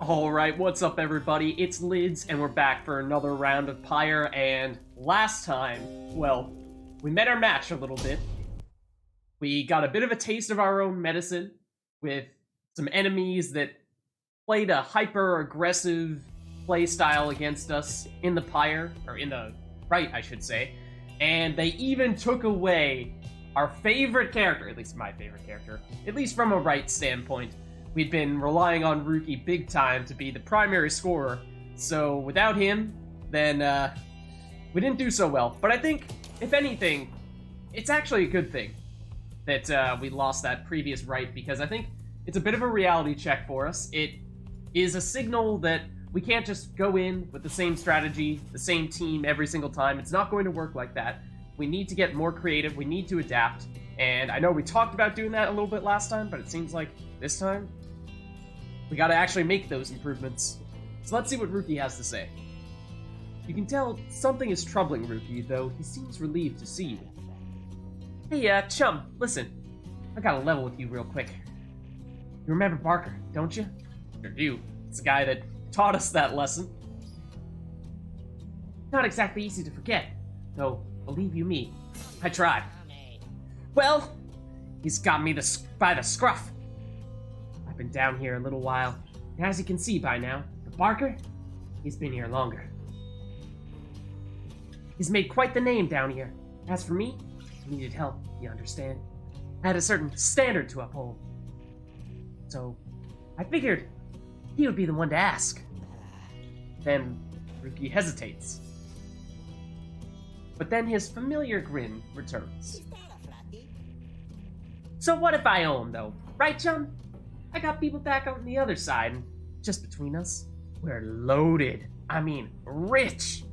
Alright, what's up everybody? It's Lids, and we're back for another round of Pyre, and last time, well, we met our match a little bit. We got a bit of a taste of our own medicine with some enemies that played a hyper-aggressive playstyle against us in the Pyre, or in the right, I should say, and they even took away our favorite character, at least my favorite character, at least from a right standpoint. We'd been relying on Rookie big time to be the primary scorer, so without him, then we didn't do so well. But I think, if anything, it's actually a good thing that we lost that previous right, because I think it's a bit of a reality check for us. It is a signal that we can't just go in with the same strategy, the same team every single time. It's not going to work like that. We need to get more creative, we need to adapt, and I know we talked about doing that a little bit last time, but it seems like this time, we gotta actually make those improvements. So let's see what Rookie has to say. You can tell something is troubling Rookie, though he seems relieved to see you. Hey, chum, listen. I gotta level with you real quick. You remember Barker, don't you? Sure do. It's the guy that taught us that lesson. Not exactly easy to forget, though, believe you me, I tried. Well, he's got me by the scruff. I've been down here a little while, and as you can see by now, the Barker, he's been here longer. He's made quite the name down here. As for me, I needed help, you understand? I had a certain standard to uphold. So, I figured he would be the one to ask. Then, Rookie hesitates. But then his familiar grin returns. So what if I owe him, though? Right, chum? I got people back on the other side, and just between us, we're loaded. I mean, rich.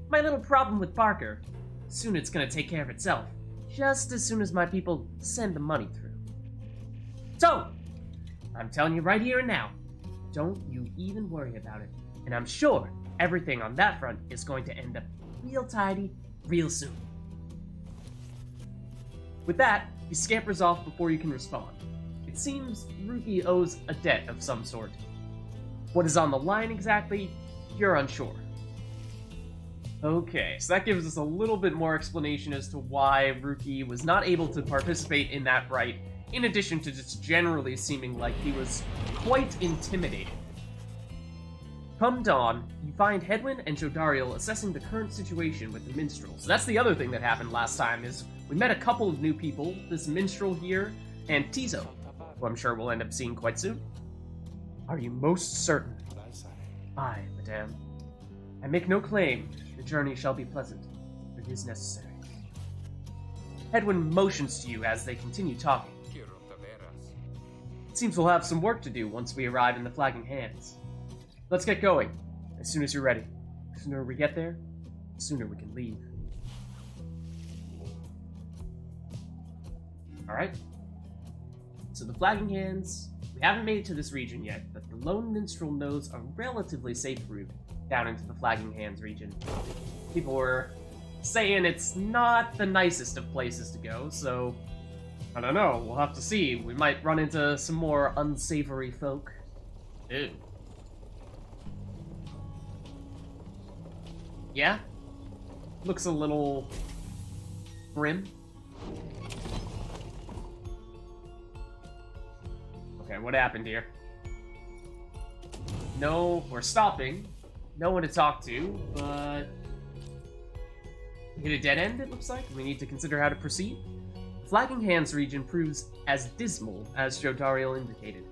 My little problem with Barker, soon it's gonna take care of itself, just as soon as my people send the money through. So, I'm telling you right here and now, don't you even worry about it, and I'm sure everything on that front is going to end up real tidy, real soon. With that, he scampers off before you can respond. It seems Rookie owes a debt of some sort. What is on the line exactly, you're unsure. Okay, so that gives us a little bit more explanation as to why Rookie was not able to participate in that right, in addition to just generally seeming like he was quite intimidated. Come dawn, you find Hedwyn and Jodariel assessing the current situation with the minstrels. That's the other thing that happened last time, is we met a couple of new people, this minstrel here, and Tizo, who I'm sure we'll end up seeing quite soon. Are you most certain? Aye, madame. I make no claim, the journey shall be pleasant, but it is necessary. Hedwyn motions to you as they continue talking. It seems we'll have some work to do once we arrive in the Flagging Hands. Let's get going, as soon as you're ready. The sooner we get there, the sooner we can leave. Alright. So the Flagging Hands, we haven't made it to this region yet, but the Lone Minstrel knows a relatively safe route down into the Flagging Hands region. People were saying it's not the nicest of places to go, so I don't know, we'll have to see. We might run into some more unsavory folk. Ew. Yeah? Looks a little grim. Okay, what happened here? No, we're stopping. No one to talk to, but we hit a dead end, it looks like. We need to consider how to proceed. Flagging Hands region proves as dismal as Jodariel indicated.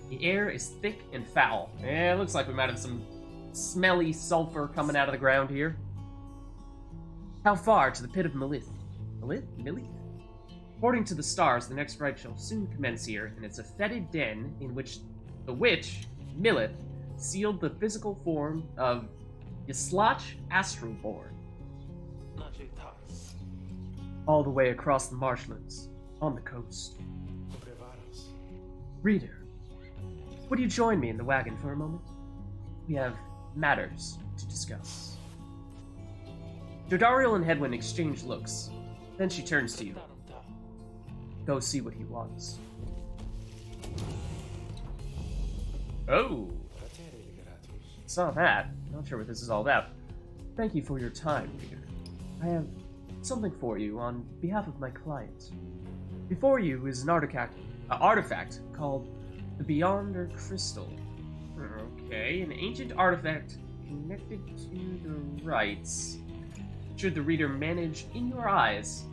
The air is thick and foul. It looks like we might have some smelly sulfur coming out of the ground here. How far to the pit of Milith? Milith? According to the stars, the next rite shall soon commence here, and it's a fetid den in which the witch, Milith, sealed the physical form of Yislach Astroborn. All the way across the marshlands, on the coast. Reader, would you join me in the wagon for a moment? We have matters to discuss. Jodariel and Hedwyn exchange looks. Then she turns to you. Go see what he wants. Oh. Saw that. Not sure what this is all about. Thank you for your time, reader. I have something for you on behalf of my client. Before you is an artifact called the Beyonder Crystal. Okay, an ancient artifact connected to the rites. Should the reader manage in your eyes,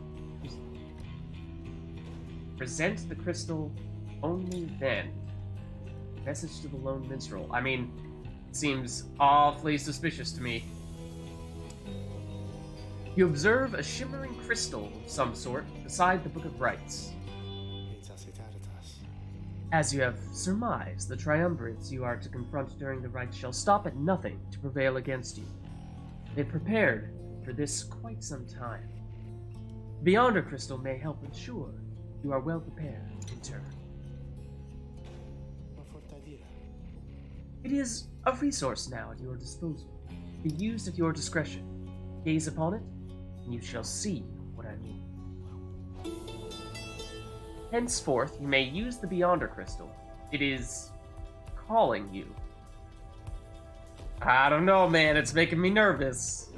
present the crystal only then. Message to the lone minstrel. I mean, seems awfully suspicious to me. You observe a shimmering crystal of some sort beside the Book of Rites. As you have surmised, the triumvirates you are to confront during the rites shall stop at nothing to prevail against you. They've prepared for this quite some time. Beyonder Crystal may help ensure you are well prepared in turn. It is a resource now at your disposal. Be used at your discretion. Gaze upon it, and you shall see what I mean. Henceforth, you may use the Beyonder Crystal. It is calling you. I don't know, man. It's making me nervous.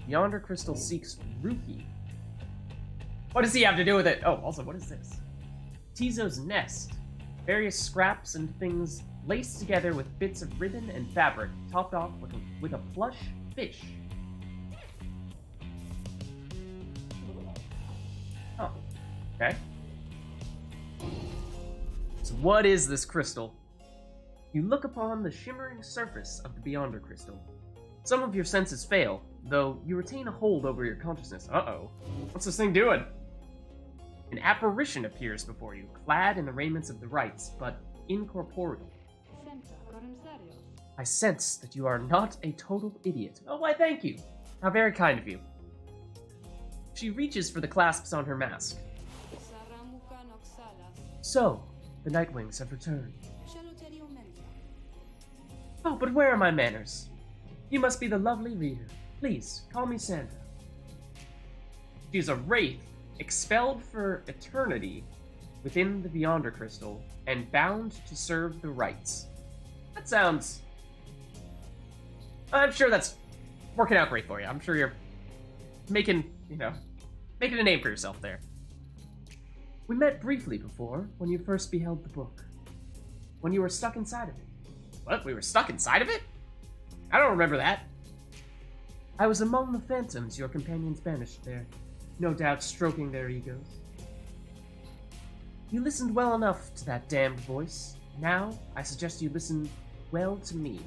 Beyonder Crystal seeks Ruki. What does he have to do with it? Oh, also, what is this? Tizo's nest. Various scraps and things laced together with bits of ribbon and fabric, topped off with a plush fish. Oh, okay. So what is this crystal? You look upon the shimmering surface of the Beyonder Crystal. Some of your senses fail, though you retain a hold over your consciousness. Uh-oh. What's this thing doing? An apparition appears before you, clad in the raiments of the rites, but incorporeal. I sense that you are not a total idiot. Oh, why, thank you. How very kind of you. She reaches for the clasps on her mask. So, the Nightwings have returned. Oh, but where are my manners? You must be the lovely reader. Please, call me Sandra. She is a wraith, expelled for eternity within the Beyonder Crystal, and bound to serve the rites. That sounds... I'm sure that's working out great for you. I'm sure you're making a name for yourself there. We met briefly before, when you first beheld the book. When you were stuck inside of it. What? We were stuck inside of it? I don't remember that. I was among the phantoms your companions banished there, no doubt stroking their egos. You listened well enough to that damned voice. Now, I suggest you listen well to me.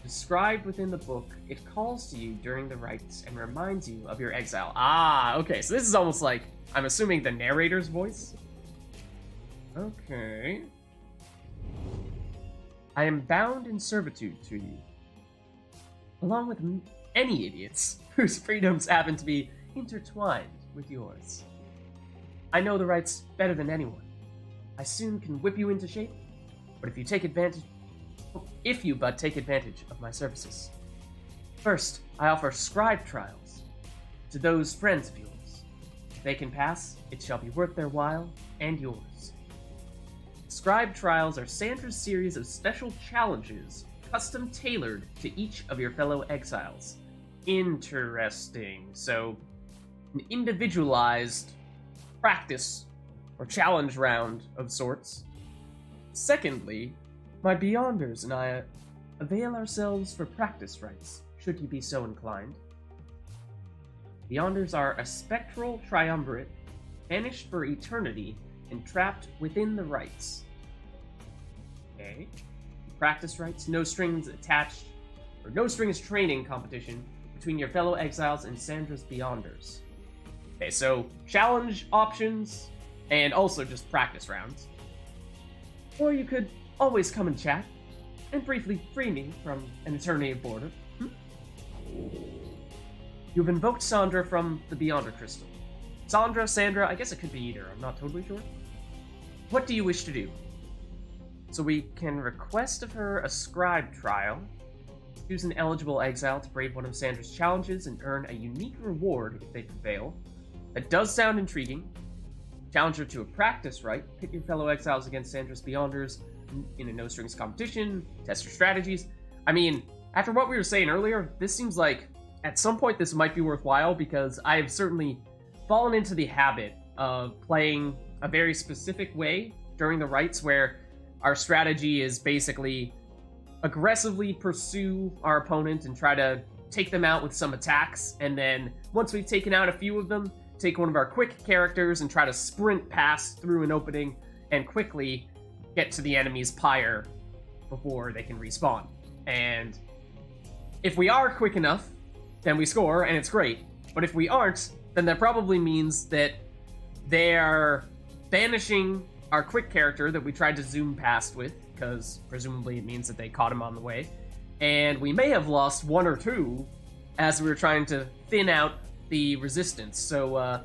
Described within the book, it calls to you during the rites and reminds you of your exile. Ah, okay, so this is almost like, I'm assuming, the narrator's voice? Okay. I am bound in servitude to you, along with any idiots whose freedoms happen to be intertwined with yours. I know the rites better than anyone. I soon can whip you into shape, but if you but take advantage of my services. First, I offer scribe trials to those friends of yours. If they can pass, it shall be worth their while and yours. Scribe trials are Sandra's series of special challenges, custom tailored to each of your fellow exiles. Interesting. So, an individualized practice or challenge round of sorts. Secondly, my Beyonders and I avail ourselves for practice rites, should you be so inclined. Beyonders are a spectral triumvirate, banished for eternity and trapped within the rites. Okay. Practice rites, no strings attached, or no strings training competition between your fellow exiles and Sandra's Beyonders. Okay, so challenge options, and also just practice rounds. Or you could always come and chat, and briefly free me from an eternity of boredom. You've invoked Sandra from the Beyonder Crystal. Sandra, I guess it could be either, I'm not totally sure. What do you wish to do? So we can request of her a scribe trial, choose an eligible exile to brave one of Sandra's challenges and earn a unique reward if they prevail. That does sound intriguing. Challenge her to a practice, right? Pit your fellow exiles against Sandra's Beyonders in a no-strings competition, test your strategies. I mean, after what we were saying earlier, this seems like at some point this might be worthwhile, because I have certainly fallen into the habit of playing a very specific way during the rites, where our strategy is basically aggressively pursue our opponent and try to take them out with some attacks, and then once we've taken out a few of them, take one of our quick characters and try to sprint past through an opening and quickly get to the enemy's pyre before they can respawn. And if we are quick enough, then we score, and it's great. But if we aren't, then that probably means that they're banishing our quick character that we tried to zoom past with, because presumably it means that they caught him on the way. And we may have lost one or two as we were trying to thin out the resistance. So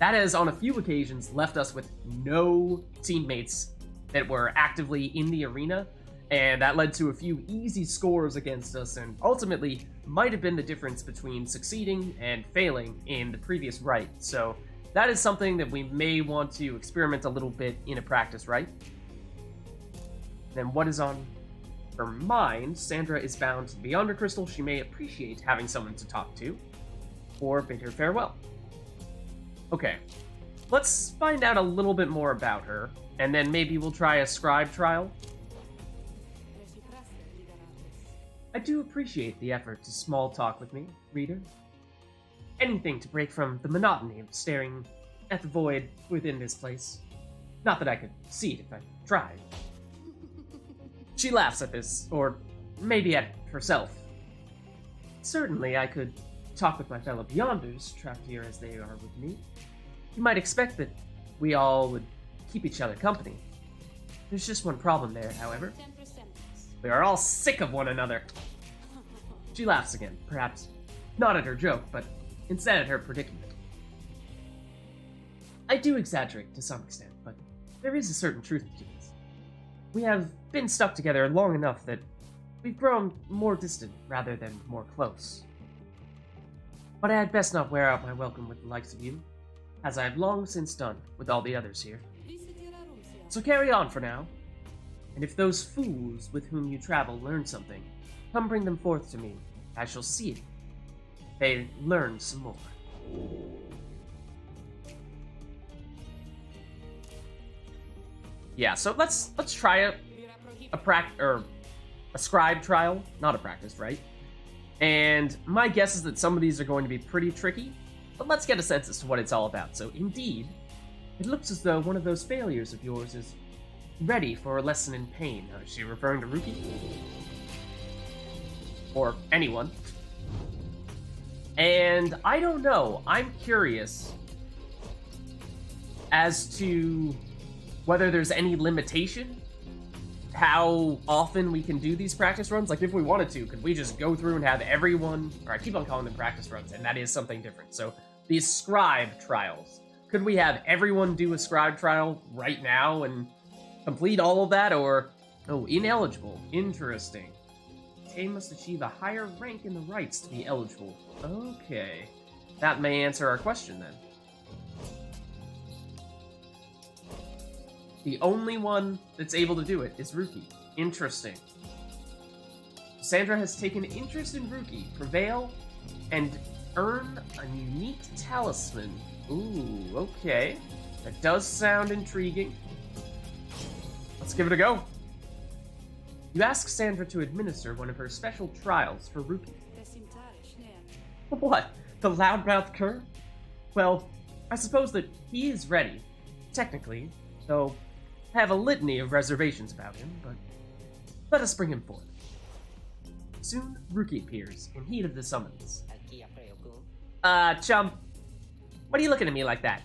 that has, on a few occasions, left us with no teammates that were actively in the arena, and that led to a few easy scores against us, and ultimately might have been the difference between succeeding and failing in the previous rite. So that is something that we may want to experiment a little bit in a practice, right? Then what is on her mind? Sandra is bound to the Beyonder Crystal. She may appreciate having someone to talk to, or bid her farewell. Okay, let's find out a little bit more about her, and then maybe we'll try a scribe trial. I do appreciate the effort to small talk with me, reader. Anything to break from the monotony of staring at the void within this place. Not that I could see it if I tried. She laughs at this, or maybe at herself. Certainly I could talk with my fellow Beyonders, trapped here as they are with me. You might expect that we all would keep each other company. There's just one problem there, however. We are all sick of one another. She laughs again, perhaps not at her joke, but instead at her predicament. I do exaggerate to some extent, but there is a certain truth to this. We have been stuck together long enough that we've grown more distant rather than more close. But I had best not wear out my welcome with the likes of you, as I have long since done with all the others here. So carry on for now, and if those fools with whom you travel learn something, come bring them forth to me. I shall see it. They learn some more. Yeah, so let's try a scribe trial, not a practice, right? And my guess is that some of these are going to be pretty tricky, but let's get a sense as to what it's all about. So indeed, it looks as though one of those failures of yours is ready for a lesson in pain. Is she referring to Ruki? Or anyone? And I don't know, I'm curious as to whether there's any limitation how often we can do these practice runs. Like, if we wanted to, could we just go through and have everyone, or I keep on calling them practice runs, and that is something different. So these scribe trials, could we have everyone do a scribe trial right now and complete all of that? Or, oh, ineligible, interesting. They must achieve a higher rank in the rites to be eligible. Okay, that may answer our question then. The only one that's able to do it is Ruki. Interesting. Sandra has taken interest in Ruki, prevail, and earn a unique talisman. Ooh, okay. That does sound intriguing. Let's give it a go. You ask Sandra to administer one of her special trials for Ruki. What? The loudmouth cur? Well, I suppose that he is ready, technically, though I have a litany of reservations about him, but let us bring him forth. Soon, Ruki appears, in heat of the summons. Chum, what are you looking at me like that?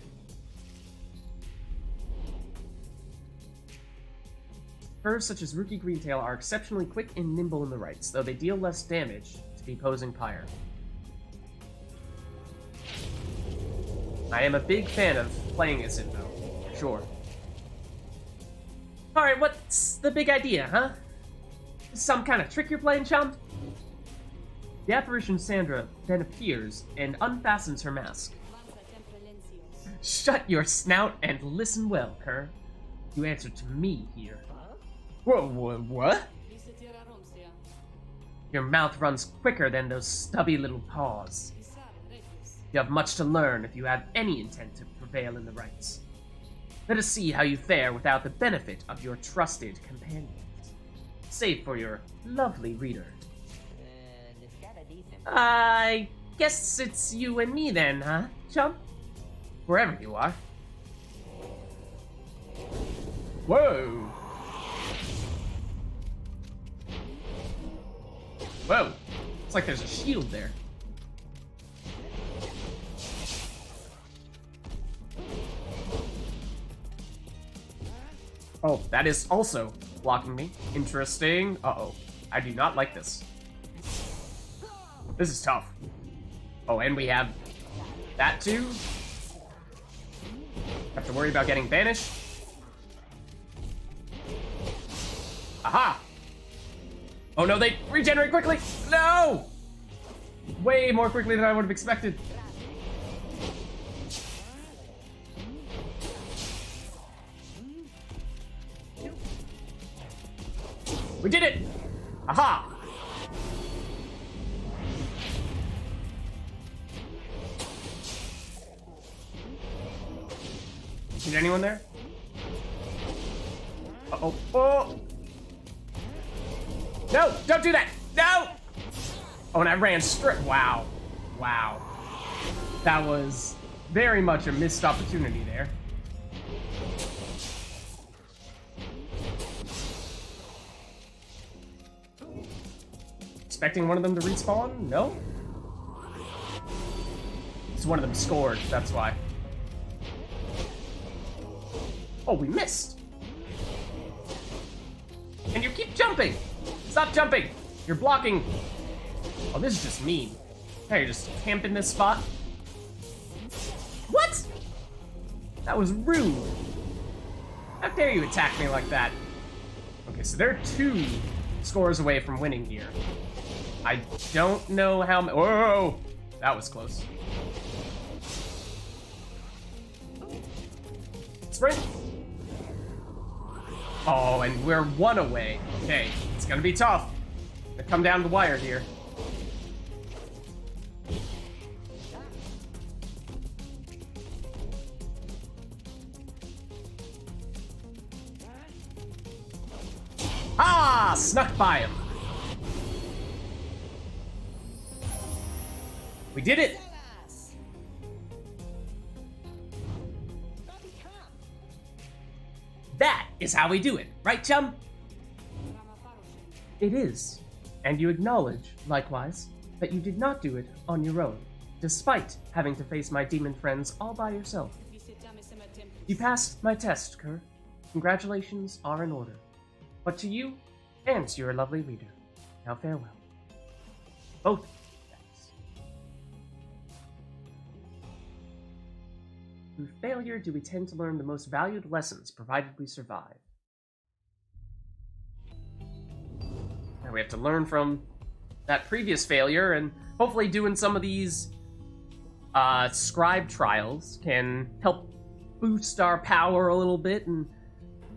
Furs such as Ruki Greentail are exceptionally quick and nimble in the rites, though they deal less damage to the opposing Pyre. I am a big fan of playing as him, though, for sure. Alright, what's the big idea, huh? Some kind of trick you're playing, chum? The apparition Sandra then appears and unfastens her mask. Shut your snout and listen well, Kerr. You answer to me here. Whoa, what? Your mouth runs quicker than those stubby little paws. You have much to learn if you have any intent to prevail in the rights. Let us see how you fare without the benefit of your trusted companions. Save for your lovely reader. I guess it's you and me then, huh, chump? Wherever you are. Whoa! Whoa! It's like there's a shield there. Oh, that is also blocking me. Interesting. Uh-oh. I do not like this. This is tough. Oh, and we have that too. Have to worry about getting banished. Aha! Oh no, they regenerate quickly! No! Way more quickly than I would have expected. We did it! Aha! Is anyone there? Uh-oh. Oh! No! Don't do that! No! Oh, and I ran straight. Wow. Wow. That was very much a missed opportunity there. Expecting one of them to respawn? No? It's one of them scored, that's why. Oh, we missed! And you keep jumping! Stop jumping! You're blocking! Oh, this is just mean. Hey, you're just camping this spot? What? That was rude. How dare you attack me like that? Okay, so they're 2 scores away from winning here. I don't know how many. Whoa! That was close. Sprint! Oh, and we're 1 away. Okay, it's gonna be tough. Gonna come down the wire here. Ah! Snuck by him. We did it! That is how we do it, right, chum? It is. And you acknowledge, likewise, that you did not do it on your own, despite having to face my demon friends all by yourself. You passed my test, Kerr. Congratulations are in order. But to you, and to your lovely reader, now farewell. Both. Through failure do we tend to learn the most valued lessons, provided we survive. Now we have to learn from that previous failure, and hopefully doing some of these scribe trials can help boost our power a little bit and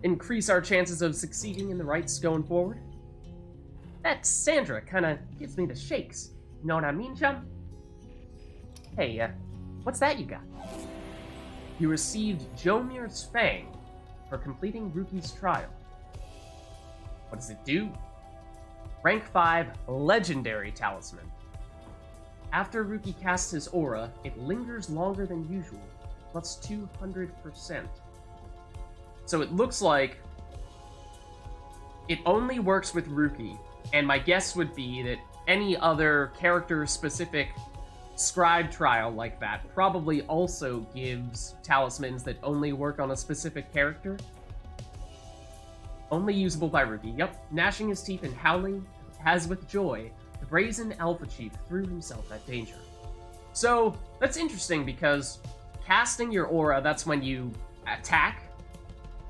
increase our chances of succeeding in the rites going forward. That Sandra kinda gives me the shakes. You know what I mean, chum? Hey, what's that you got? You received Jomir's Fang for completing Ruki's trial. What does it do? Rank 5 Legendary Talisman. After Ruki casts his aura, it lingers longer than usual, plus 200%. So it looks like it only works with Ruki, and my guess would be that any other character-specific scribe trial like that probably also gives talismans that only work on a specific character. Only usable by Ruki. Yep, gnashing his teeth and howling as with joy, the brazen Alpha Chief threw himself at danger. So, that's interesting because casting your aura, that's when you attack.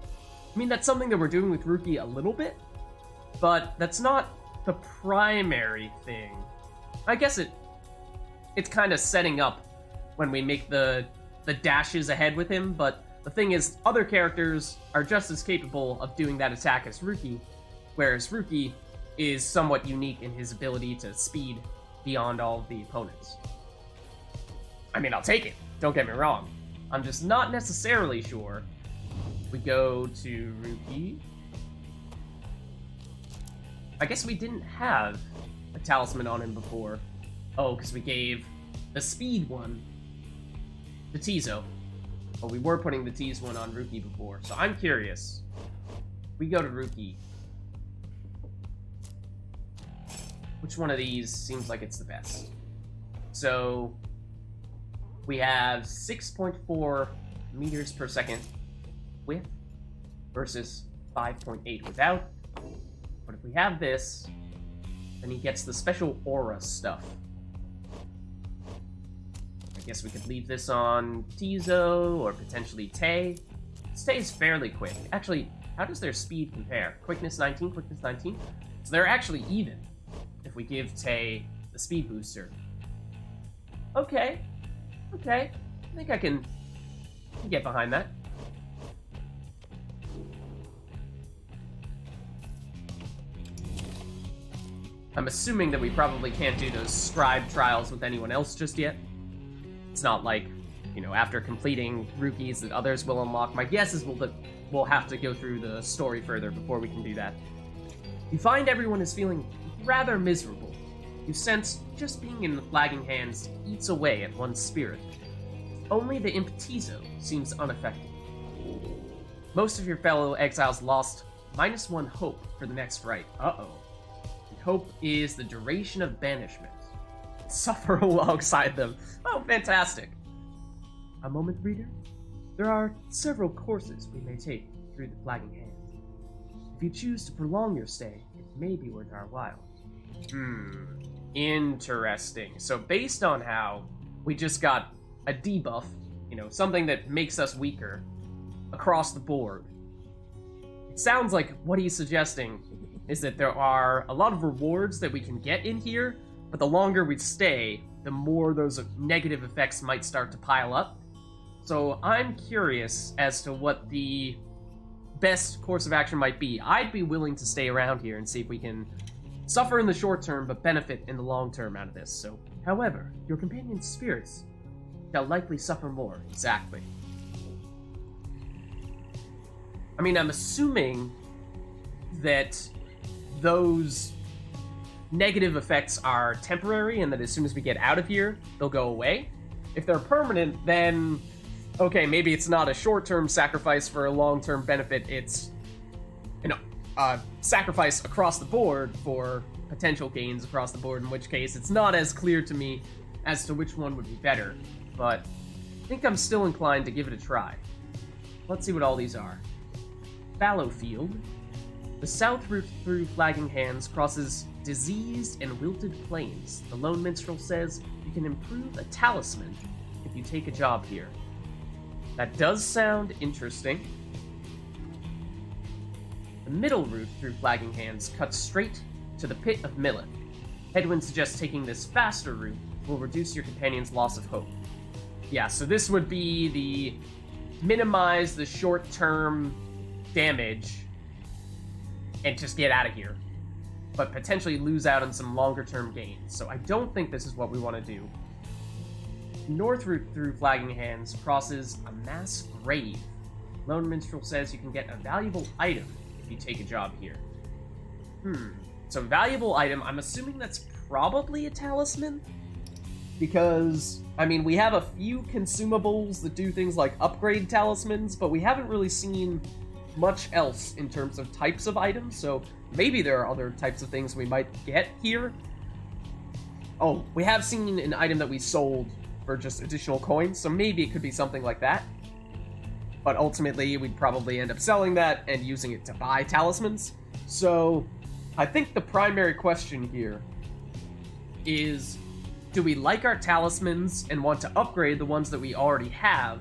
I mean, that's something that we're doing with Ruki a little bit, but that's not the primary thing. I guess it's kind of setting up when we make the the dashes ahead with him, but the thing is, other characters are just as capable of doing that attack as Ruki, whereas Ruki is somewhat unique in his ability to speed beyond all of the opponents. I mean, I'll take it, don't get me wrong. I'm just not necessarily sure. We go to Ruki. I guess we didn't have a talisman on him before. Oh, because we gave the speed one to Tizo. But we were putting the tease one on Ruki before, so I'm curious. We go to Ruki. Which one of these seems like it's the best? So we have 6.4 meters per second with versus 5.8 without. But if we have this, then he gets the special aura stuff. I guess we could leave this on Tizo or potentially Tay. Tay's fairly quick. Actually, how does their speed compare? Quickness 19, quickness 19? So they're actually even if we give Tay the speed booster. Okay. Okay. I think I can get behind that. I'm assuming that we probably can't do those scribe trials with anyone else just yet. It's not like, you know, after completing Ruki's that others will unlock. My guess is we'll have to go through the story further before we can do that. You find everyone is feeling rather miserable. You sense just being in the flagging hands eats away at one's spirit. Only the imp Tizo seems unaffected. Most of your fellow exiles lost -1 hope for the next fight. Uh-oh. And hope is the duration of banishment. Suffer alongside them. Oh, fantastic. A moment, reader? There are several courses we may take through the flagging hands. If you choose to prolong your stay, it may be worth our while. Interesting. So based on how we just got a debuff, you know, something that makes us weaker across the board, it sounds like what he's suggesting is that there are a lot of rewards that we can get in here, but the longer we stay, the more those negative effects might start to pile up. So I'm curious as to what the best course of action might be. I'd be willing to stay around here and see if we can suffer in the short term, but benefit in the long term out of this. So, however, your companion's spirits shall likely suffer more. Exactly. I mean, I'm assuming that those negative effects are temporary and that as soon as we get out of here, they'll go away. If they're permanent, then okay, maybe it's not a short-term sacrifice for a long-term benefit. It's, you know, a sacrifice across the board for potential gains across the board, in which case it's not as clear to me as to which one would be better. But I think I'm still inclined to give it a try. Let's see what all these are. Fallow Field. The south route through Flagging Hands crosses diseased and wilted plains. The Lone Minstrel says you can improve a talisman if you take a job here. That does sound interesting. The middle route through Flagging Hands cuts straight to the Pit of Milleth. Hedwyn suggests taking this faster route will reduce your companion's loss of hope. Yeah, so this would be the minimize the short-term damage and just get out of here, but potentially lose out on some longer-term gains. So I don't think this is what we want to do. North route through Flagging Hands crosses a mass grave. Lone Minstrel says you can get a valuable item if you take a job here. So valuable item, I'm assuming that's probably a talisman? Because, I mean, we have a few consumables that do things like upgrade talismans, but we haven't really seen much else in terms of types of items, so maybe there are other types of things we might get here. Oh, we have seen an item that we sold for just additional coins, so maybe it could be something like that. But ultimately, we'd probably end up selling that and using it to buy talismans. So I think the primary question here is, do we like our talismans and want to upgrade the ones that we already have?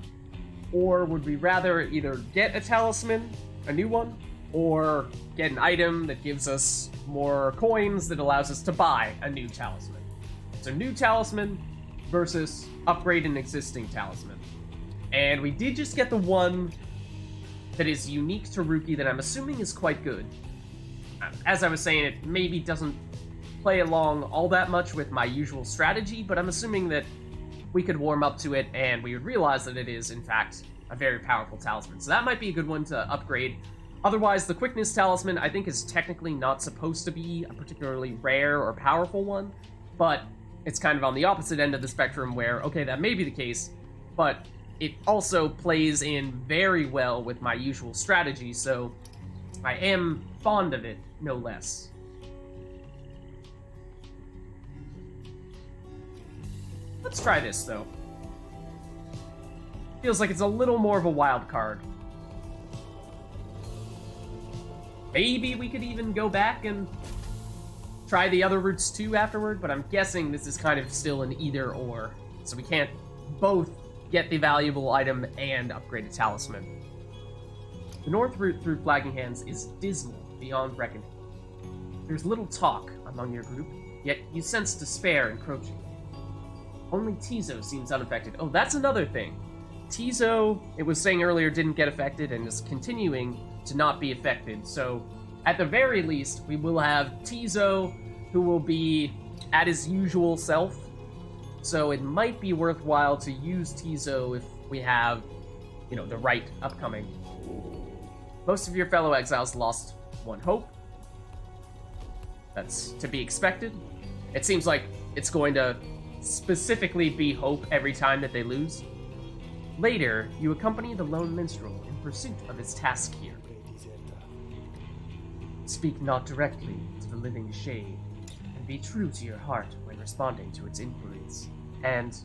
Or would we rather either get a talisman, a new one, or get an item that gives us more coins that allows us to buy a new talisman? So new talisman versus upgrade an existing talisman. And we did just get the one that is unique to Rookie that I'm assuming is quite good. As I was saying, it maybe doesn't play along all that much with my usual strategy, but I'm assuming that we could warm up to it and we would realize that it is, in fact, a very powerful talisman. So that might be a good one to upgrade. Otherwise, the Quickness Talisman, I think, is technically not supposed to be a particularly rare or powerful one, but it's kind of on the opposite end of the spectrum where, okay, that may be the case, but it also plays in very well with my usual strategy, so I am fond of it, no less. Let's try this, though. Feels like it's a little more of a wild card. Maybe we could even go back and try the other routes too afterward, but I'm guessing this is kind of still an either-or, so we can't both get the valuable item and upgrade a talisman. The north route through Flagging Hands is dismal beyond reckoning. There's little talk among your group, yet you sense despair encroaching. Only Tizo seems unaffected. Oh, that's another thing. Tizo, it was saying earlier, didn't get affected and is continuing to not be affected. So, at the very least, we will have Tizo, who will be at his usual self. So it might be worthwhile to use Tizo if we have, the right upcoming. Most of your fellow exiles lost one hope. That's to be expected. It seems like it's going to specifically be hope every time that they lose. Later, you accompany the lone minstrel in pursuit of his task here. Speak not directly to the living shade, and be true to your heart when responding to its inquiries, and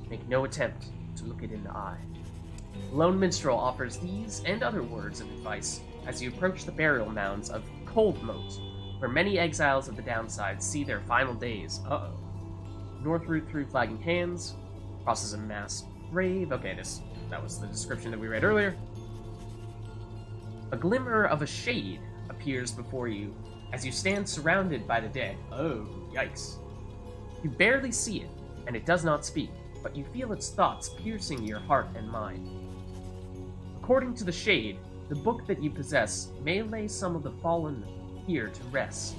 make no attempt to look it in the eye. The lone minstrel offers these and other words of advice as you approach the burial mounds of Cold Moat, where many exiles of the downside see their final days. North route through Flagging Hands, crosses a mass grave. Okay, that was the description that we read earlier. A glimmer of a shade appears before you as you stand surrounded by the dead. Oh, yikes. You barely see it, and it does not speak, but you feel its thoughts piercing your heart and mind. According to the shade, the book that you possess may lay some of the fallen here to rest.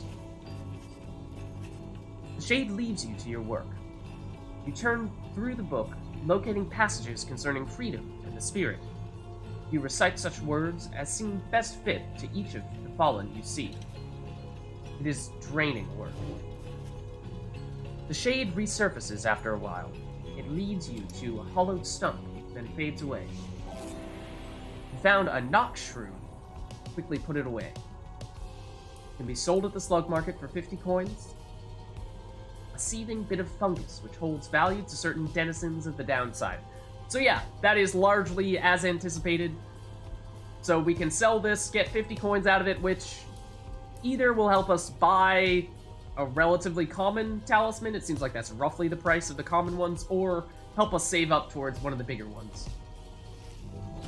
The shade leads you to your work. You turn through the book, locating passages concerning freedom and the spirit. You recite such words as seem best fit to each of the fallen you see. It is draining work. The shade resurfaces after a while. It leads you to a hollowed stump, then fades away. You found a knock shrew. Quickly put it away. It can be sold at the slug market for 50 coins. A seething bit of fungus, which holds value to certain denizens of the downside. So yeah, that is largely as anticipated. So we can sell this, get 50 coins out of it, which either will help us buy a relatively common talisman, it seems like that's roughly the price of the common ones, or help us save up towards one of the bigger ones.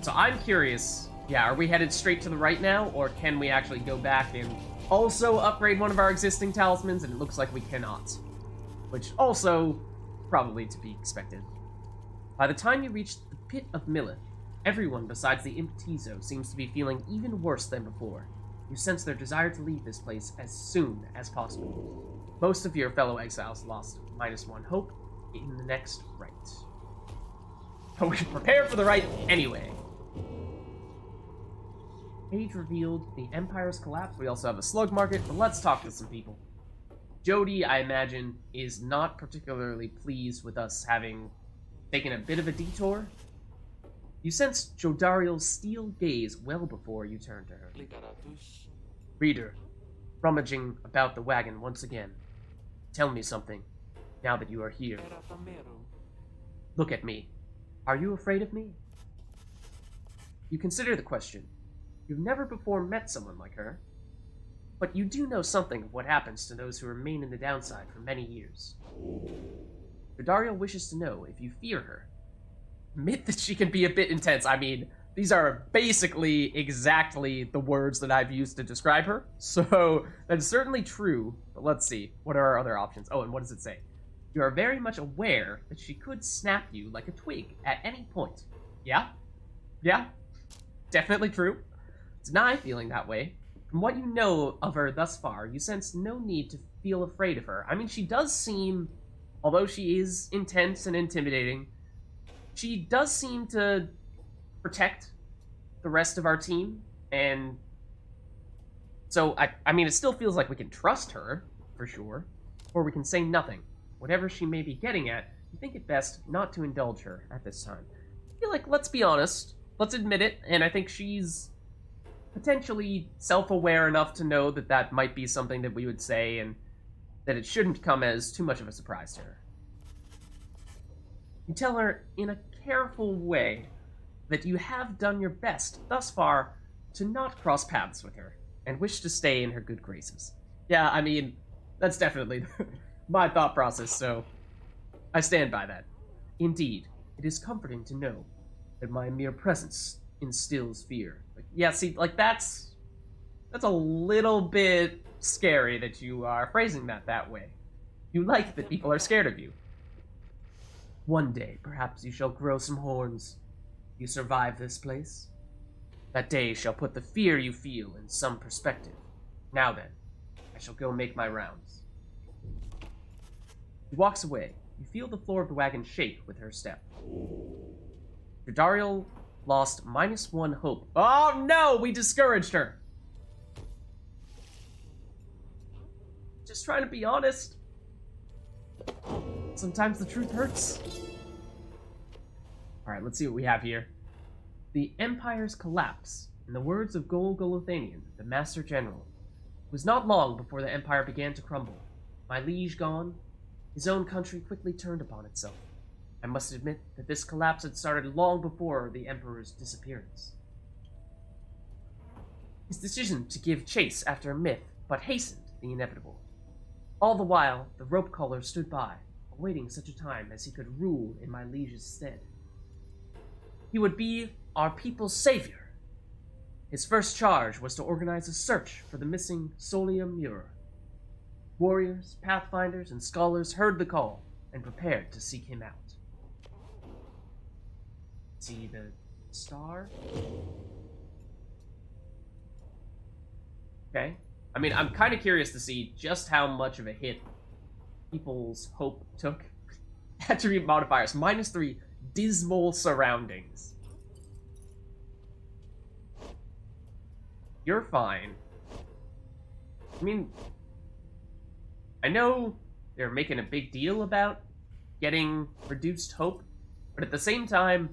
So I'm curious, yeah, are we headed straight to the right now, or can we actually go back and also upgrade one of our existing talismans? And it looks like we cannot, which also probably to be expected. By the time you reach the Pit of Millith, everyone besides the Imp Tizo seems to be feeling even worse than before. You sense their desire to leave this place as soon as possible. Most of your fellow exiles lost -1 hope in the next right. But we prepare for the right anyway. Page revealed the Empire's collapse. We also have a slug market, but let's talk to some people. Jody, I imagine, is not particularly pleased with us having taken a bit of a detour. You sense Jodariel's steel gaze well before you turn to her. Reader, rummaging about the wagon once again. Tell me something, now that you are here. Look at me. Are you afraid of me? You consider the question. You've never before met someone like her, but you do know something of what happens to those who remain in the downside for many years. Jodariel wishes to know if you fear her. Admit that she can be a bit intense. I mean, these are basically exactly the words that I've used to describe her, so that's certainly true, but let's see. What are our other options? Oh, and what does it say? You are very much aware that she could snap you like a twig at any point. Yeah. Yeah. Definitely true. Deny feeling that way. From what you know of her thus far, you sense no need to feel afraid of her. I mean, she does seem, although she is intense and intimidating, she does seem to protect the rest of our team, and so, I mean, it still feels like we can trust her, for sure, or we can say nothing. Whatever she may be getting at, you think it best not to indulge her at this time. I feel like, let's be honest, let's admit it, and I think she's potentially self-aware enough to know that that might be something that we would say, and that it shouldn't come as too much of a surprise to her. You tell her in a careful way that you have done your best thus far to not cross paths with her, and wish to stay in her good graces. Yeah, I mean, that's definitely my thought process, so I stand by that. Indeed, it is comforting to know that my mere presence instills fear. Like, yeah, see, like, that's a little bit scary that you are phrasing that way. You like that people are scared of you. One day, perhaps you shall grow some horns. You survive this place. That day shall put the fear you feel in some perspective. Now then, I shall go make my rounds. She walks away. You feel the floor of the wagon shake with her step. Jodariel lost -1 hope. Oh no, we discouraged her. Just trying to be honest. Sometimes the truth hurts. Alright, let's see what we have here. The Empire's collapse, in the words of Gol Golothanian, the Master General. It was not long before the Empire began to crumble. My liege gone, his own country quickly turned upon itself. I must admit that this collapse had started long before the Emperor's disappearance. His decision to give chase after a myth but hastened the inevitable. All the while, the rope caller stood by, awaiting such a time as he could rule in my liege's stead. He would be our people's savior. His first charge was to organize a search for the missing Solium Mur. Warriors, pathfinders, and scholars heard the call and prepared to seek him out. See the star? Okay. I mean, I'm kind of curious to see just how much of a hit people's hope took. Attribute modifiers, -3, dismal surroundings. You're fine. I mean, I know they're making a big deal about getting reduced hope, but at the same time,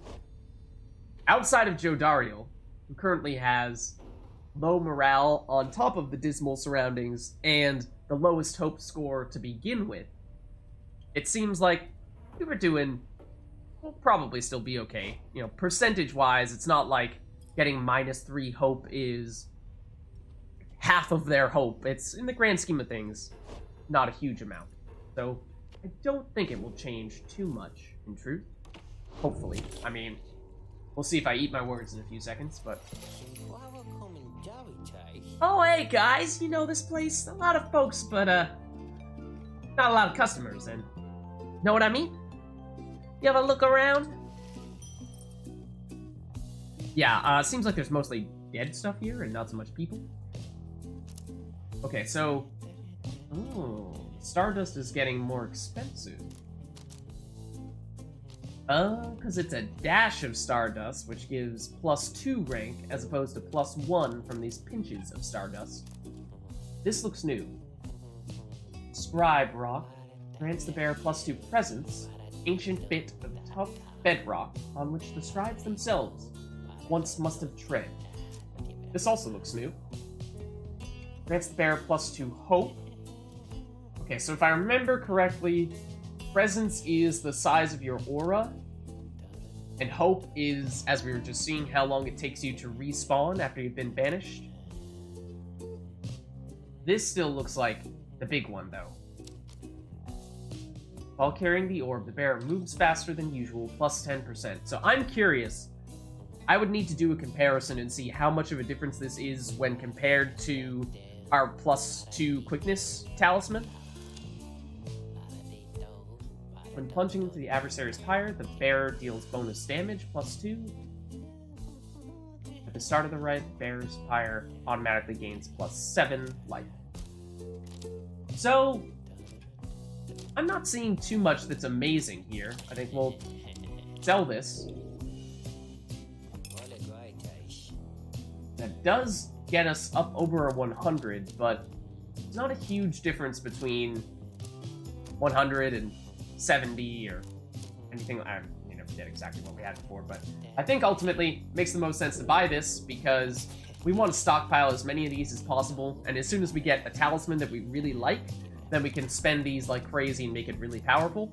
outside of Jodariel, who currently has low morale on top of the dismal surroundings and the lowest hope score to begin with, it seems like we were doing, we'll probably still be okay. You know, percentage-wise, it's not like getting -3 hope is half of their hope. It's, in the grand scheme of things, not a huge amount. So, I don't think it will change too much, in truth. Hopefully. I mean, we'll see if I eat my words in a few seconds, but... Oh, hey, guys! You know this place? A lot of folks, but, not a lot of customers, and... Know what I mean? You have a look around? Yeah, seems like there's mostly dead stuff here and not so much people. Okay, so... Oh, Stardust is getting more expensive. Because it's a dash of Stardust, which gives +2 rank, as opposed to +1 from these pinches of Stardust. This looks new. Scribe Rock grants the bearer +2 presence, ancient bit of tough bedrock on which the scribes themselves once must have tread. This also looks new. Grants the bearer +2 hope. Okay, so if I remember correctly, presence is the size of your aura, and hope is, as we were just seeing, how long it takes you to respawn after you've been banished. This still looks like the big one, though. While carrying the orb, the bearer moves faster than usual, +10%. So I'm curious. I would need to do a comparison and see how much of a difference this is when compared to our +2 quickness talisman. When plunging into the adversary's pyre, the bearer deals bonus damage +2. At the start of the ride, the bearer's pyre automatically gains +7 life. So, I'm not seeing too much that's amazing here. I think we'll sell this. That does get us up over a 100, but it's not a huge difference between 100 and 70 or anything. I forget exactly what we had before, but I think ultimately it makes the most sense to buy this because we want to stockpile as many of these as possible, and as soon as we get a talisman that we really like, then we can spend these like crazy and make it really powerful.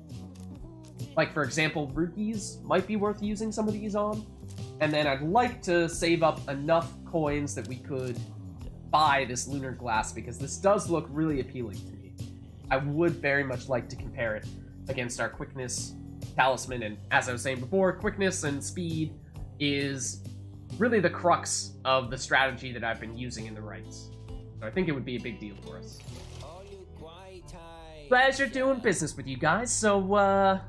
Like, for example, Rukies might be worth using some of these on, and then I'd like to save up enough coins that we could buy this Lunar Glass, because this does look really appealing to me. I would very much like to compare it against our Quickness Talisman, and as I was saying before, Quickness and Speed is really the crux of the strategy that I've been using in the rights. So I think it would be a big deal for us. Pleasure doing business with you guys, so, on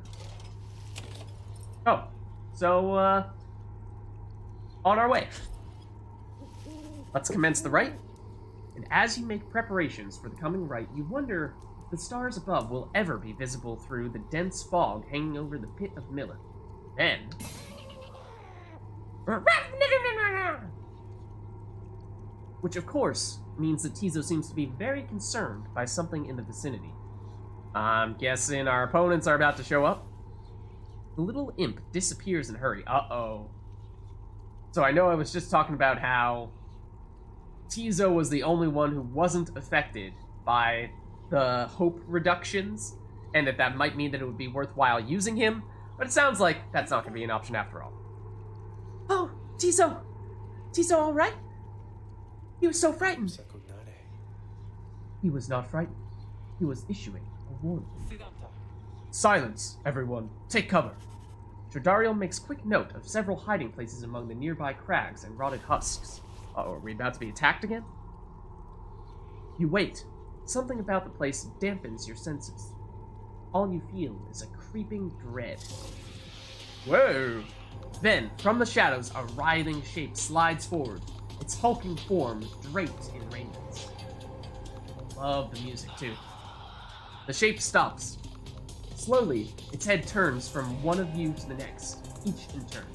our way. Let's commence the rite. And as you make preparations for the coming rite, you wonder if the stars above will ever be visible through the dense fog hanging over the pit of Miller. Then... which, of course, means that Tizo seems to be very concerned by something in the vicinity. I'm guessing our opponents are about to show up. The little imp disappears in a hurry. Uh-oh. So I know I was just talking about how Tizo was the only one who wasn't affected by the hope reductions, and that might mean that it would be worthwhile using him, but it sounds like that's not going to be an option after all. Oh, Tizo! Tizo all right? He was so frightened. He was not frightened. He was issuing a warning. Silence, everyone. Take cover. Trodariel makes quick note of several hiding places among the nearby crags and rotted husks. Uh-oh, are we about to be attacked again? You wait. Something about the place dampens your senses. All you feel is a creeping dread. Whoa! Then, from the shadows, a writhing shape slides forward, its hulking form draped in rainbows. Love the music, too. The shape stops. Slowly, its head turns from one of you to the next, each in turn.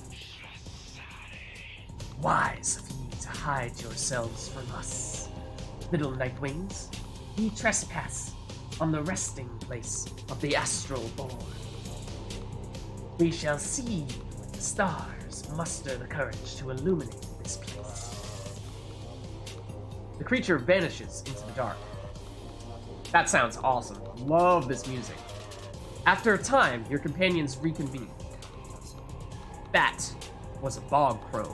Wise of ye to hide yourselves from us, little Nightwings. Ye trespass on the resting place of the astral born. We shall see when the stars muster the courage to illuminate this place. The creature vanishes into the dark. That sounds awesome. Love this music. After a time, your companions reconvene. That was a bog crow.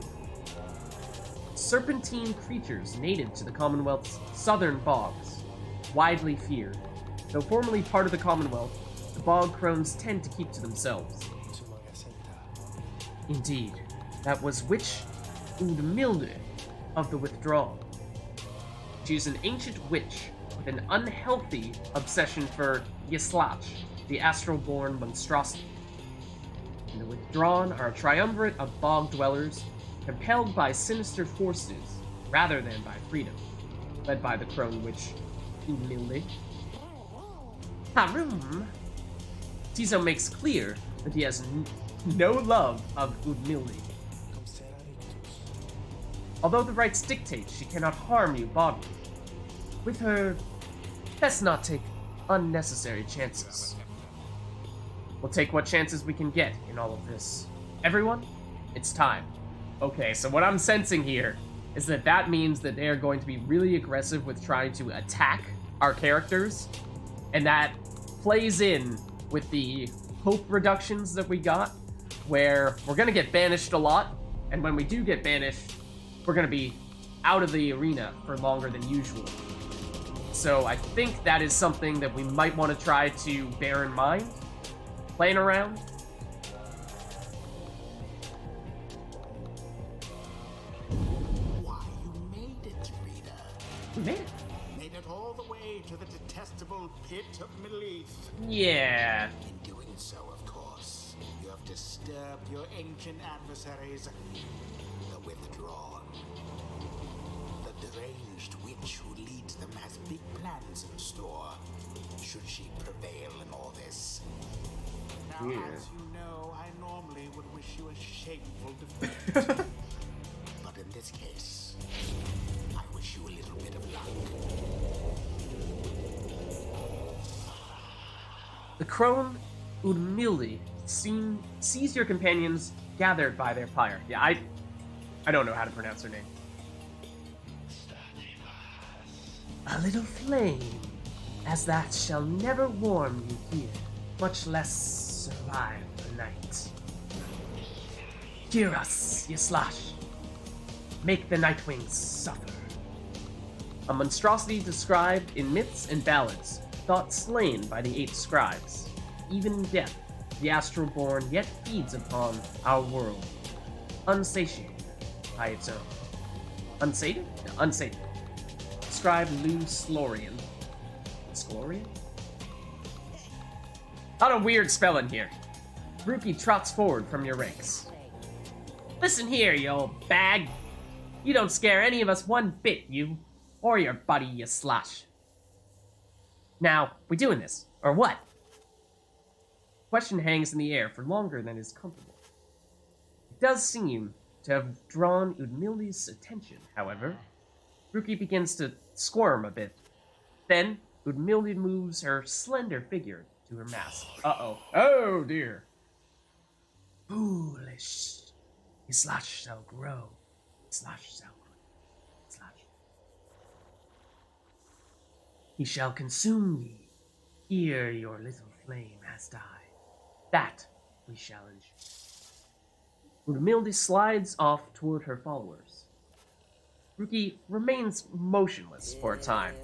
Serpentine creatures native to the Commonwealth's southern bogs, widely feared. Though formerly part of the Commonwealth, the bog crones tend to keep to themselves. Indeed, that was Witch Udmilde of the Withdrawal. She is an ancient witch with an unhealthy obsession for Yislach, the astral-born monstrosity. And the Withdrawn are a triumvirate of bog dwellers, compelled by sinister forces rather than by freedom, led by the crone witch Udmilde. Harum! Tizo makes clear that he has no love of Udmilde. Although the rites dictate she cannot harm you bodily, with her, best not take unnecessary chances. We'll take what chances we can get in all of this. Everyone, it's time. Okay, so what I'm sensing here is that means that they are going to be really aggressive with trying to attack our characters, and that plays in with the hope reductions that we got, where we're going to get banished a lot, and when we do get banished, we're going to be out of the arena for longer than usual. So I think that is something that we might want to try to bear in mind, playing around. Why, you made it, Rita. We made it. made it all the way to the detestable pit of Melith. Yeah. In doing so, of course, you have disturbed your ancient adversaries, the Withdrawn. The deranged witch who leads them has big plans in store, should she prevail in all this. Now, as you know, I normally would wish you a shameful defeat. But in this case, I wish you a little bit of luck. The crone Udmildi sees your companions gathered by their pyre. Yeah, I don't know how to pronounce her name. A little flame, as that shall never warm you here, much less survive the night. Hear us, ye slash. Make the Nightwings suffer. A monstrosity described in myths and ballads, thought slain by the 8 scribes. Even in death, the astral-born yet feeds upon our world, unsatiated by its own. Unsated? No, unsated. Scribe Lou Slorian. Slorian? Not a weird spelling here. Rookie trots forward from your ranks. Listen here, you old bag. You don't scare any of us one bit, you. Or your buddy, you slosh. Now, we doing this, or what? Question hangs in the air for longer than is comfortable. It does seem to have drawn Udmildi's attention, however. Rookie begins to squirm a bit. Then, Udmildi moves her slender figure to her mask. Uh-oh. Oh, dear. Foolish. His slash shall grow. Slash shall grow. Slash. He shall consume ye, ere your little flame has died. That we shall ensure. Udmildi slides off toward her followers. Rookie remains motionless for a time.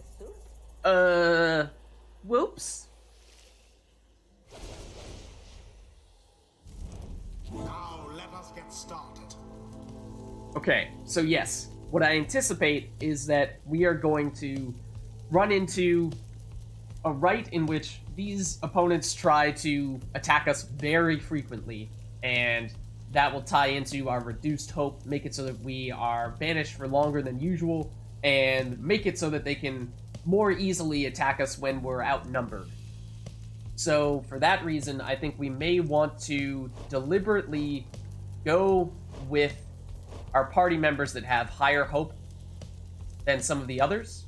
Whoops. Now let us get started. Okay, so yes, what I anticipate is that we are going to run into a rite in which these opponents try to attack us very frequently, and that will tie into our reduced hope, make it so that we are banished for longer than usual, and make it so that they can more easily attack us when we're outnumbered. So, for that reason, I think we may want to deliberately go with our party members that have higher hope than some of the others.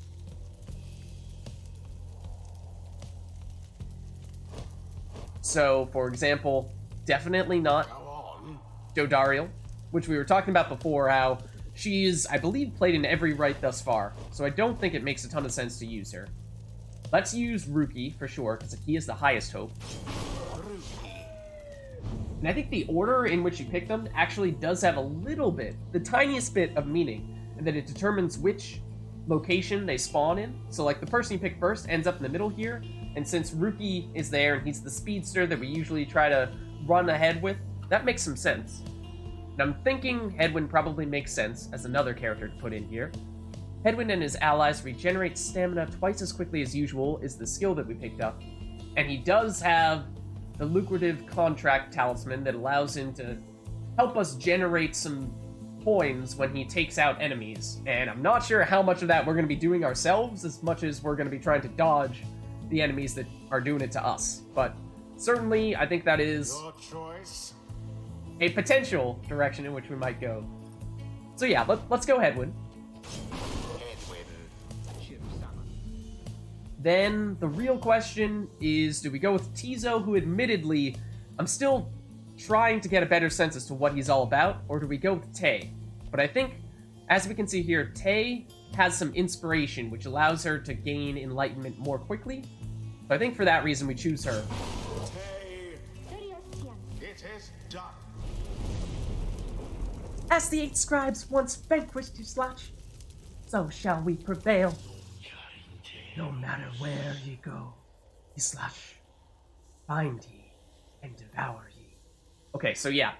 So, for example, definitely not Jodariel, which we were talking about before, how she's, I believe, played in every rite thus far, so I don't think it makes a ton of sense to use her. Let's use Rookie, for sure, because he is the highest hope. And I think the order in which you pick them actually does have a little bit, the tiniest bit of meaning, and that it determines which location they spawn in. So, like, the person you pick first ends up in the middle here, and since Rookie is there, and he's the speedster that we usually try to run ahead with, that makes some sense. And I'm thinking Hedwyn probably makes sense as another character to put in here. Hedwyn and his allies regenerate stamina twice as quickly as usual is the skill that we picked up. And he does have the lucrative contract talisman that allows him to help us generate some coins when he takes out enemies. And I'm not sure how much of that we're going to be doing ourselves as much as we're going to be trying to dodge the enemies that are doing it to us. But certainly, I think that is Your choice. a potential direction in which we might go. So yeah, let's go Hedwyn. Then the real question is, do we go with Tizo, who admittedly, I'm still trying to get a better sense as to what he's all about, or do we go with Tay? But I think, as we can see here, Tay has some inspiration, which allows her to gain enlightenment more quickly. So I think for that reason we choose her. Tay, it is done. As the 8 scribes once vanquished you, Slash, so shall we prevail. No matter where ye go, ye slash, find ye, and devour ye. Okay, so yeah.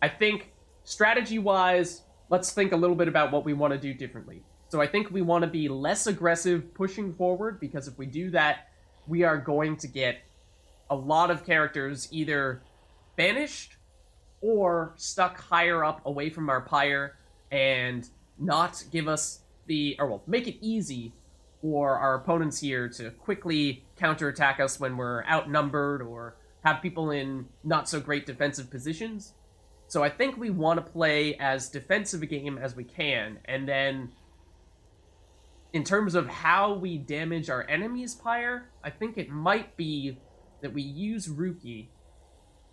I think, strategy-wise, let's think a little bit about what we want to do differently. So I think we want to be less aggressive pushing forward, because if we do that, we are going to get a lot of characters either banished or stuck higher up away from our Pyre and not give us make it easy for our opponents here to quickly counterattack us when we're outnumbered or have people in not so great defensive positions. So I think we want to play as defensive a game as we can, and then in terms of how we damage our enemy's Pyre, I think it might be that we use Rookie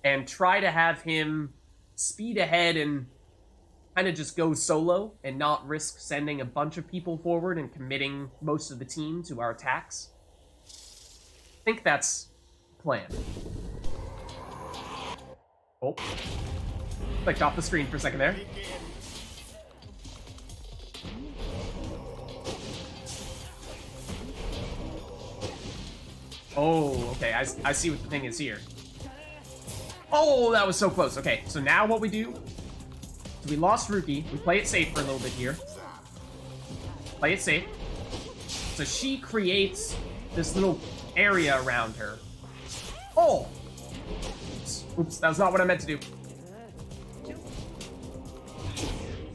and try to have him speed ahead and kind of just go solo and not risk sending a bunch of people forward and committing most of the team to our attacks. I think that's the plan. Oh. Clicked off the screen for a second there. Oh, okay, I see what the thing is here. Oh, that was so close. Okay, so now what we do, so we lost Rookie. We play it safe for a little bit here. Play it safe. So she creates this little area around her. Oh! Oops, that was not what I meant to do.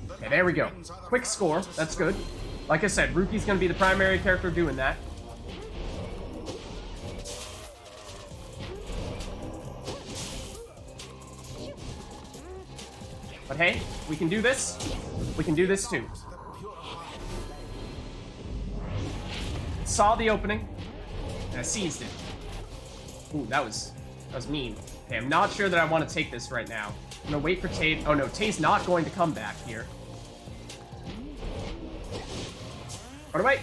Okay, there we go. Quick score, that's good. Like I said, Rookie's gonna be the primary character doing that. But hey, we can do this. We can do this too. Saw the opening, and I seized it. Ooh, that was mean. Okay, I'm not sure that I want to take this right now. I'm gonna wait for Tay. Oh no, Tay's not going to come back here. Run away!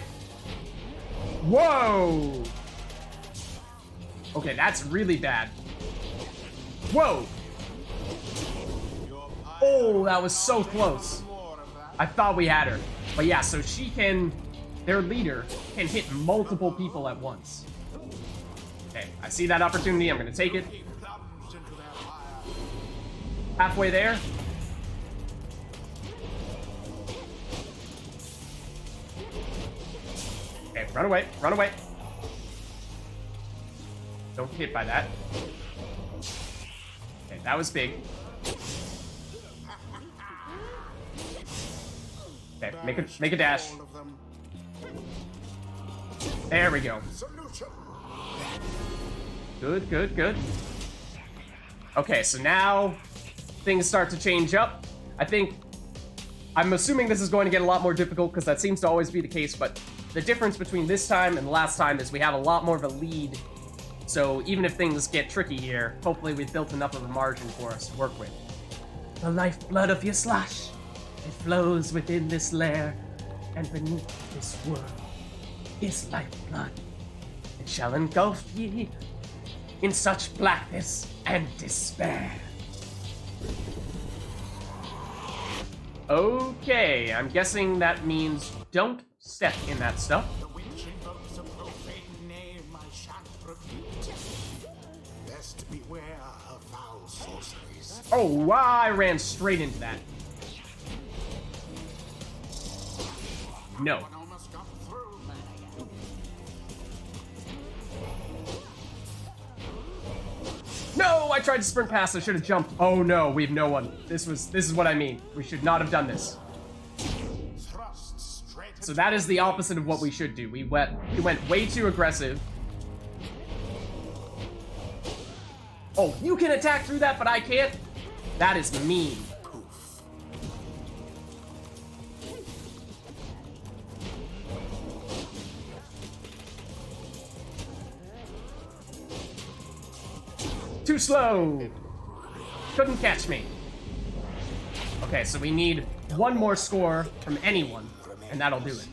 Whoa! Okay, that's really bad. Whoa! Oh, that was so close. I thought we had her. But yeah, so she can... Their leader can hit multiple people at once. Okay, I see that opportunity. I'm going to take it. Halfway there. Okay, run away. Run away. Don't get hit by that. Okay, that was big. Okay, make a dash. There we go. Good, good, good. Okay, so now things start to change up. I'm assuming this is going to get a lot more difficult because that seems to always be the case, but the difference between this time and the last time is we have a lot more of a lead. So even if things get tricky here, hopefully we've built enough of a margin for us to work with. The lifeblood of your slash. It flows within this lair, and beneath this world is lifeblood. It shall engulf ye in such blackness and despair. Okay, I'm guessing that means don't step in that stuff. The witch invokes a profane name I shan't repeat. Best beware her foul sorceries. Oh, wow, I ran straight into that. No. One almost got through. No, I tried to sprint past. I should have jumped. Oh no, we have no one. This is what I mean. We should not have done this. Thrust straight So that is the opposite of what we should do. We went way too aggressive. Oh, you can attack through that, but I can't? That is mean. Too slow. Couldn't catch me. Okay, so we need one more score from anyone, and that'll do it.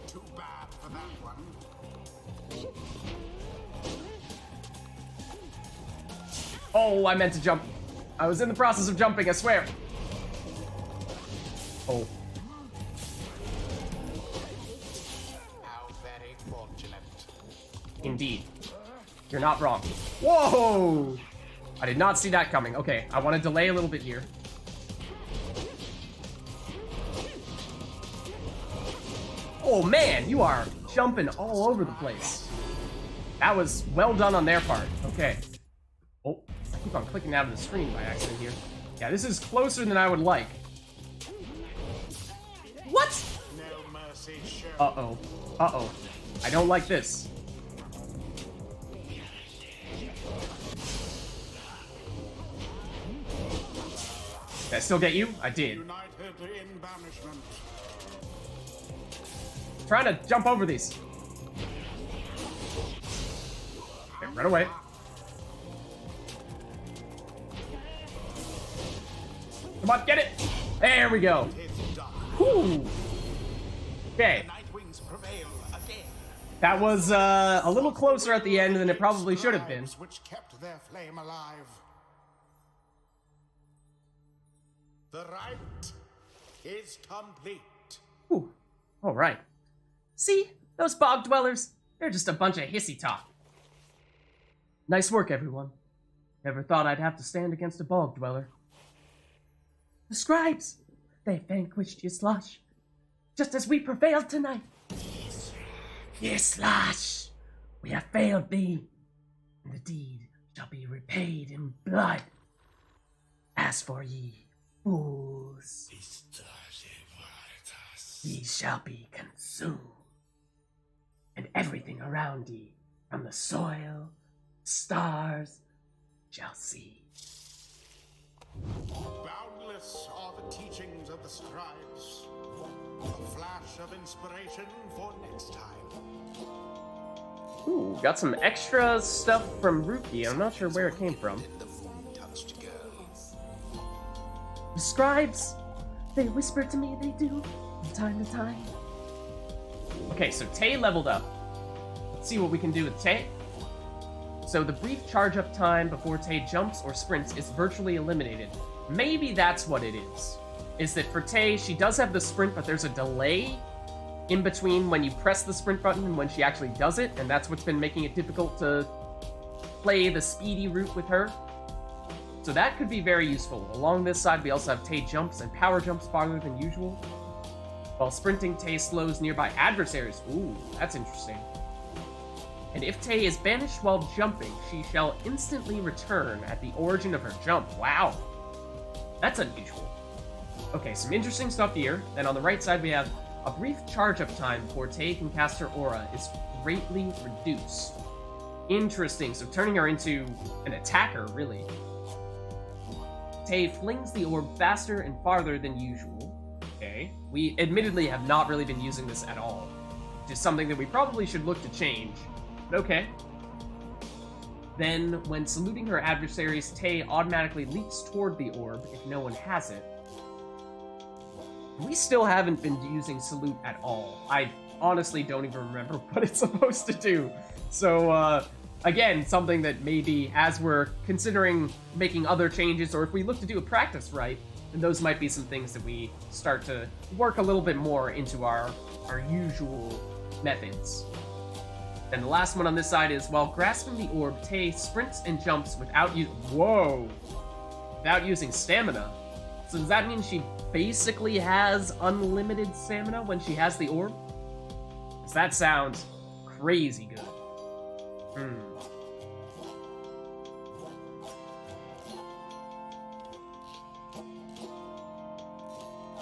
Too bad for that one. Oh, I meant to jump. I was in the process of jumping, I swear. Oh. How very fortunate. Indeed. You're not wrong. Whoa! I did not see that coming. Okay, I want to delay a little bit here. Oh man, you are jumping all over the place. That was well done on their part. Okay. Oh, I keep on clicking out of the screen by accident here. Yeah, this is closer than I would like. What? No mercy shown. Uh-oh. Uh-oh. I don't like this. Did I still get you? I did. United in banishment. Trying to jump over these. Okay, run away. Come on, get it! There we go. Whew. Okay. Nightwings prevail again. That was a little closer at the end than it probably should have been. Which kept their flame alive. The rite is complete. Ooh. All right. See? Those bog dwellers? They're just a bunch of hissy talk. Nice work, everyone. Never thought I'd have to stand against a bog dweller. The scribes! They vanquished you, Slosh. Just as we prevailed tonight. Yes, Slosh. We have failed thee. And the deed shall be repaid in blood. As for ye, fools, ye shall be consumed. And everything around ye, from the soil, stars, shall see. Boundless are the teachings of the scribes. A flash of inspiration for next time. Ooh, got some extra stuff from Ruki. I'm not sure where it came from. The scribes, they whisper to me they do, from time to time. Okay, so Tay leveled up. Let's see what we can do with Tay. So the brief charge-up time before Tay jumps or sprints is virtually eliminated. Maybe that's what it is that for Tay, she does have the sprint, but there's a delay in between when you press the sprint button and when she actually does it, and that's what's been making it difficult to play the speedy route with her. So that could be very useful. Along this side, we also have Tay jumps and power jumps farther than usual. While sprinting, Tay slows nearby adversaries. Ooh, that's interesting. And if Tay is banished while jumping, she shall instantly return at the origin of her jump. Wow. That's unusual. Okay, some interesting stuff here. Then on the right side, we have a brief charge-up time before Tay can cast her aura is greatly reduced. Interesting, so turning her into an attacker, really. Tay flings the orb faster and farther than usual. Okay, we admittedly have not really been using this at all, which is something that we probably should look to change. But okay. Then, when saluting her adversaries, Tay automatically leaps toward the orb if no one has it. We still haven't been using salute at all. I honestly don't even remember what it's supposed to do. So, again, something that maybe as we're considering making other changes, or if we look to do a practice right, then those might be some things that we start to work a little bit more into our usual methods. And the last one on this side is, while grasping the orb, Tay sprints and jumps without without using stamina. So does that mean she basically has unlimited stamina when she has the orb? Because that sounds crazy good.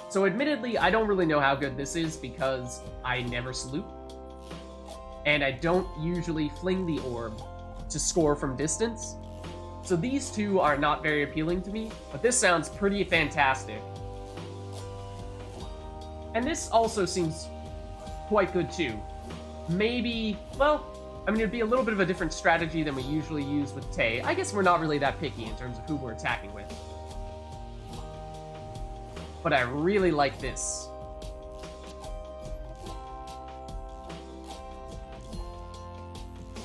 So admittedly, I don't really know how good this is because I never salute. And I don't usually fling the orb to score from distance. So these two are not very appealing to me, but this sounds pretty fantastic. And this also seems quite good too. Maybe, well, I mean, it'd be a little bit of a different strategy than we usually use with Tay. I guess we're not really that picky in terms of who we're attacking with. But I really like this.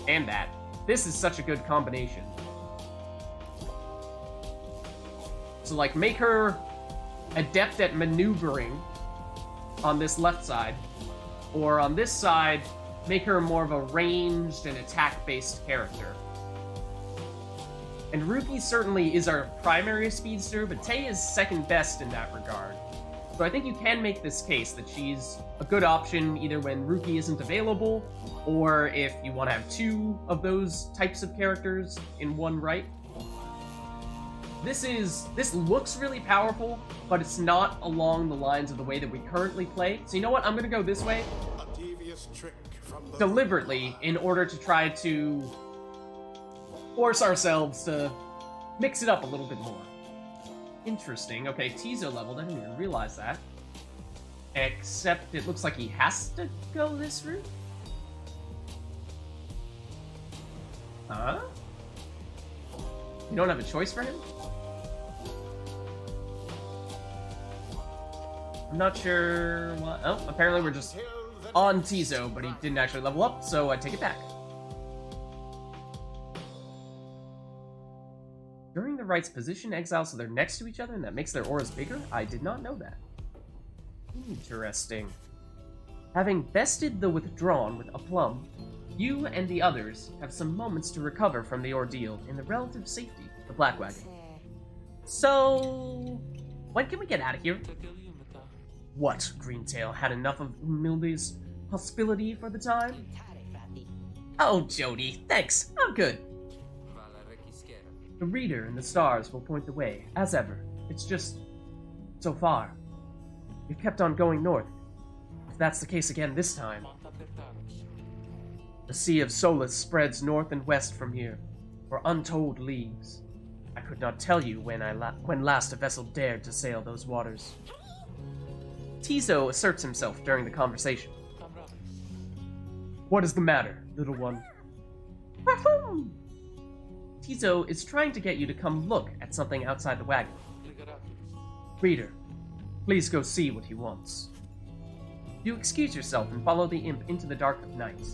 And that. This is such a good combination. So, like, make her adept at maneuvering on this left side, or on this side, make her more of a ranged and attack-based character. And Ruki certainly is our primary speedster, but Tay is second best in that regard. So I think you can make this case that she's a good option either when Ruki isn't available, or if you want to have two of those types of characters in one right. This looks really powerful, but it's not along the lines of the way that we currently play. So you know what? I'm gonna go this way A devious trick from the deliberately in order to try to force ourselves to mix it up a little bit more. Interesting. Okay, Tizo leveled. I didn't even realize that. Except it looks like he has to go this route? Huh? You don't have a choice for him? I'm not sure what... Oh, apparently we're just on Tizo, but he didn't actually level up, so I take it back. During the rites, position exiles so they're next to each other and that makes their auras bigger? I did not know that. Interesting. Having bested the withdrawn with aplomb, you and the others have some moments to recover from the ordeal in the relative safety of the Black Wagon. So... when can we get out of here? What, Greentail, had enough of Humilde's hospitality for the time? Oh, Jody, thanks, I'm good. The reader and the stars will point the way, as ever. It's just... so far. We've kept on going north. If that's the case again this time. The Sea of Solace spreads north and west from here, for untold leagues. I could not tell you when last a vessel dared to sail those waters. Tizo asserts himself during the conversation. What is the matter, little one? Wahoo! Tizo is trying to get you to come look at something outside the wagon. Reader, please go see what he wants. You excuse yourself and follow the imp into the dark of night.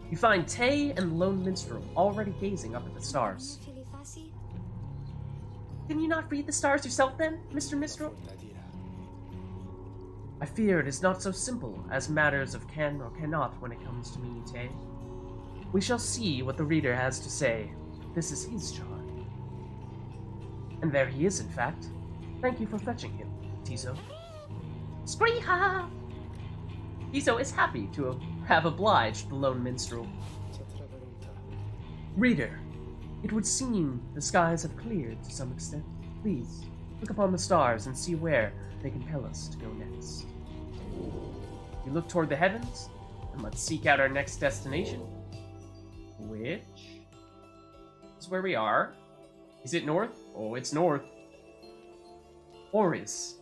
You find Tay and the lone minstrel already gazing up at the stars. Can you not read the stars yourself then, Mr. Minstrel? I fear it is not so simple as matters of can or cannot when it comes to me, Tay. We shall see what the reader has to say. This is his charge. And there he is, in fact. Thank you for fetching him, Tizo. Scree-ha! Tizo is happy to have obliged the lone minstrel. Reader, it would seem the skies have cleared to some extent. Please, look upon the stars and see where they compel us to go next. You look toward the heavens, and let's seek out our next destination. Which is where we are. Is it north? Oh, it's north. Oris,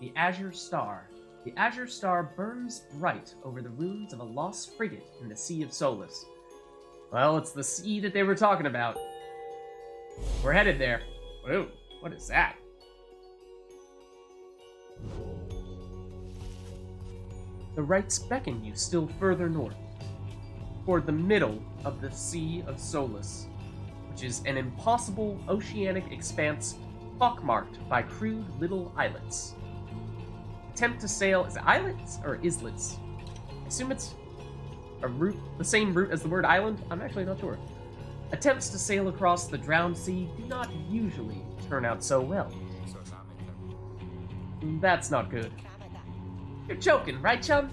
the Azure Star. The Azure Star burns bright over the ruins of a lost frigate in the Sea of Solace. Well, it's the sea that they were talking about. We're headed there. Whoa, what is that? The rites beckon you still further north, toward the middle of the Sea of Solace, which is an impossible oceanic expanse pockmarked by crude little islets. Attempt to sail... is it islets or islets? I assume it's a route, the same route as the word island? I'm actually not sure. Attempts to sail across the drowned sea do not usually turn out so well. That's not good. You're joking, right, chum?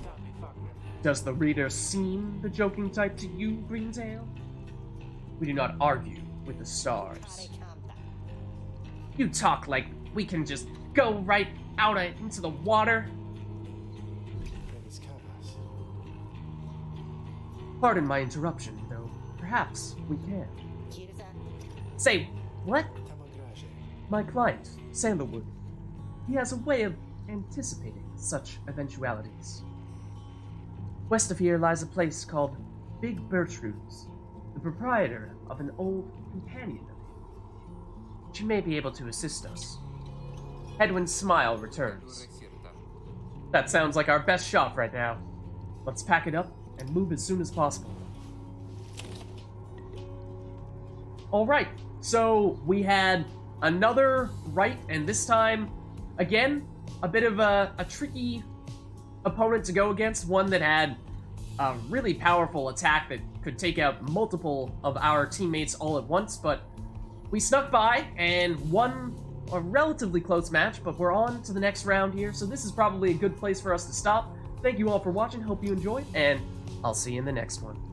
Does the reader seem the joking type to you, Greentail? We do not argue with the stars. You talk like we can just go right out into the water. Pardon my interruption, though. Perhaps we can. Say, what? My client, Sandalwood. He has a way of anticipating such eventualities. West of here lies a place called Big Birchroot's, the proprietor of an old companion of him. She may be able to assist us. Hedwin's smile returns. That sounds like our best shot right now. Let's pack it up and move as soon as possible. Alright, so we had another right, and this time, again, a bit of a tricky opponent to go against, one that had a really powerful attack that could take out multiple of our teammates all at once, but we snuck by and won a relatively close match, but we're on to the next round here, so this is probably a good place for us to stop. Thank you all for watching, hope you enjoyed, and I'll see you in the next one.